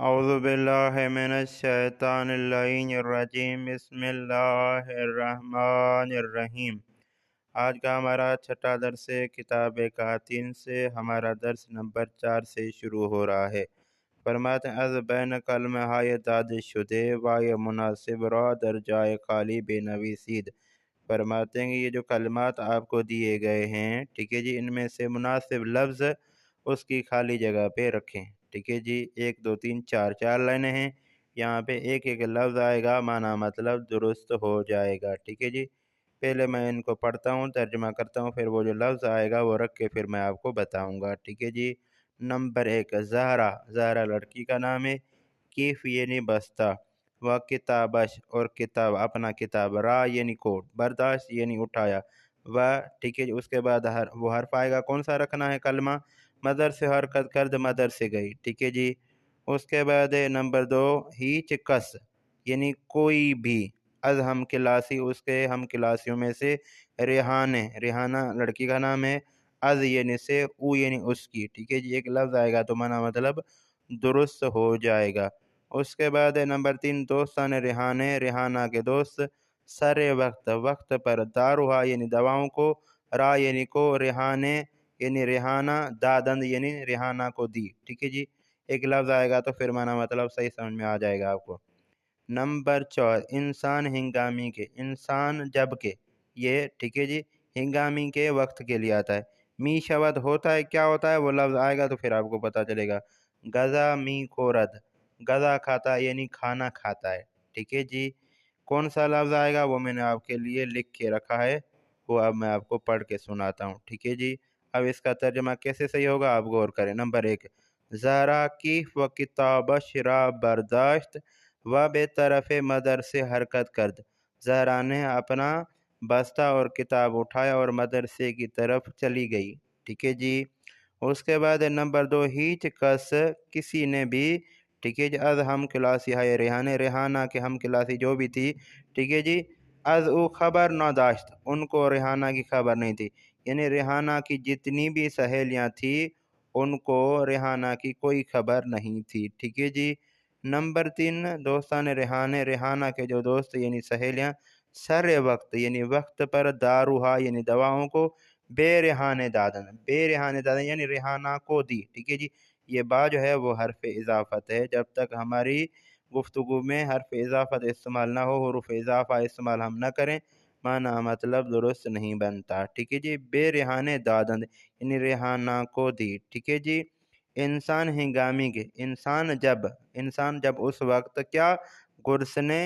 اعوذ باللہ من الشیطان اللعین الرجیم بسم اللہ الرحمن الرحیم۔ آج کا ہمارا چھٹا درس کتاب کاتین سے ہمارا درس نمبر 4 سے شروع ہو رہا ہے۔ فرماتے ہیں از بین کلمہ ہائے داد شدے وائے مناسب را در جائے خالی بے نویسید۔ فرماتے ہیں کہ یہ جو کلمات آپ کو دیے گئے ہیں، ٹھیک ہے جی، ان میں سے مناسب لفظ اس کی خالی جگہ پہ رکھیں۔ ٹھیک ہے جی، 1 2 3 4 لائنیں ہیں، یہاں پہ ایک ایک لفظ آئے گا، معنی مطلب درست ہو جائے گا۔ ٹھیک ہے جی، پہلے میں ان کو پڑھتا ہوں، ترجمہ کرتا ہوں، پھر وہ جو لفظ آئے گا وہ رکھ کے پھر میں آپ کو بتاؤں گا۔ ٹھیک ہے جی، نمبر 1 زہرا، زہرا لڑکی کا نام ہے۔ کیف یعنی بستہ، و کتابش اور کتاب اپنا کتاب، را یعنی کوٹ، برداشت یعنی اٹھایا، و ٹھیک ہے جی، اس کے بعد وہ حرف آئے گا، کون سا رکھنا ہے کلمہ؟ مدر سے حرکت کرد، مدر سے گئی۔ ٹھیک ہے جی، اس کے بعد نمبر 2 ہیچ کس یعنی کوئی بھی، از ہم کلاسی اس کے ہم کلاسیوں میں سے، ریحانے، ریحانہ لڑکی کا نام ہے، از یعنی سے، او یعنی اس کی۔ ٹھیک ہے جی، ایک لفظ آئے گا تو معنی مطلب درست ہو جائے گا۔ اس کے بعد نمبر 3 دوستان ریحانے، ریحانہ کے دوست، سر وقت، وقت پر، داروہا یعنی دواؤں کو، را یعنی کو، ریحانے یعنی ریحانہ، دادند یعنی ریحانہ کو دی۔ ٹھیک ہے جی، ایک لفظ آئے گا تو پھر معنی مطلب صحیح سمجھ میں آ جائے گا آپ کو۔ نمبر 4 انسان ہنگامی کے، انسان جب کے، یہ ٹھیک ہے جی ہنگامی کے وقت کے لیے آتا ہے۔ می شود ہوتا ہے، کیا ہوتا ہے وہ لفظ آئے گا تو پھر آپ کو پتہ چلے گا۔ غذا می کورد، غذا کھاتا ہے یعنی کھانا کھاتا ہے۔ ٹھیک ہے جی، کون سا لفظ آئے گا وہ میں نے آپ کے لیے لکھ کے رکھا ہے، وہ اب میں آپ کو پڑھ کے سناتا ہوں۔ ٹھیک ہے جی، اب اس کا ترجمہ کیسے صحیح ہوگا آپ غور کریں۔ نمبر 1 زہرا کیف و کتابش را برداشت و بے طرف مدر سے حرکت کرد، زہرا نے اپنا بستہ اور کتاب اٹھایا اور مدرسے کی طرف چلی گئی۔ ٹھیک ہے جی، اس کے بعد نمبر 2 ہیچ کس کسی نے بھی، ٹھیک ہے جی، از ہم کلاسی ہے ریحانے، ریحانہ کے ہم کلاسی جو بھی تھی، ٹھیک ہے جی، از او خبر نہ داشت، ان کو ریحانہ کی خبر نہیں تھی، یعنی ریحانہ کی جتنی بھی سہیلیاں تھیں ان کو ریحانہ کی کوئی خبر نہیں تھی۔ ٹھیک ہے جی، نمبر 3 دوستان ریحانے، ریحانہ کے جو دوست یعنی سہیلیاں، سر وقت یعنی وقت پر، داروہا یعنی دواؤں کو، بے ریحانے دادن، بے ریحانے دادن یعنی ریحانہ کو دی۔ ٹھیک ہے جی، یہ با جو ہے وہ حرف اضافت ہے، جب تک ہماری گفتگو میں حرف اضافت استعمال نہ ہو، حروف اضافہ استعمال ہم نہ کریں، معنی مطلب درست نہیں بنتا۔ ٹھیک ہے جی، بے ریحانے دادند یعنی ریحانہ کو دی۔ ٹھیک ہے جی، انسان ہنگامی کے، انسان جب اس وقت کیا، گرسنے،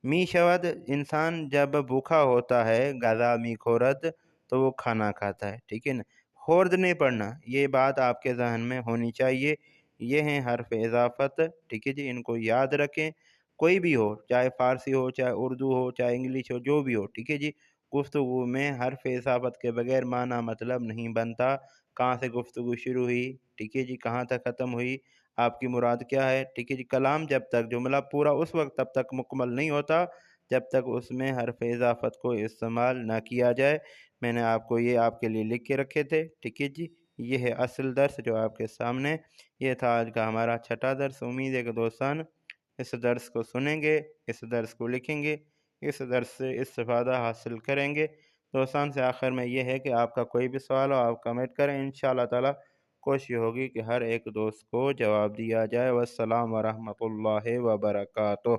می شود انسان جب بھوکا ہوتا ہے، غذا می خورد تو وہ کھانا کھاتا ہے۔ ٹھیک ہے نا، خورد نہیں پڑھنا، یہ بات آپ کے ذہن میں ہونی چاہیے، یہ ہیں حرف اضافت۔ ٹھیک ہے جی، ان کو یاد رکھیں، کوئی بھی ہو، چاہے فارسی ہو، چاہے اردو ہو، چاہے انگلش ہو، جو بھی ہو۔ ٹھیک ہے جی، گفتگو میں حرف اضافت کے بغیر معنی مطلب نہیں بنتا، کہاں سے گفتگو شروع ہوئی، ٹھیک ہے جی، کہاں تک ختم ہوئی، آپ کی مراد کیا ہے۔ ٹھیک ہے جی، کلام جب تک، جملہ پورا اس وقت تب تک مکمل نہیں ہوتا جب تک اس میں حرف اضافت کو استعمال نہ کیا جائے۔ میں نے آپ کو یہ آپ کے لیے لکھ کے رکھے تھے۔ ٹھیک ہے جی، یہ ہے اصل درس جو آپ کے سامنے، یہ تھا آج کا ہمارا چھٹا درس۔ امید ہے کہ دوستان اس درس کو سنیں گے، اس درس کو لکھیں گے، اس درس سے استفادہ حاصل کریں گے۔ دوستان سے آخر میں یہ ہے کہ آپ کا کوئی بھی سوال ہو آپ کمنٹ کریں، انشاءاللہ تعالی کوشش ہوگی کہ ہر ایک دوست کو جواب دیا جائے۔ والسلام ورحمۃ اللہ وبرکاتہ۔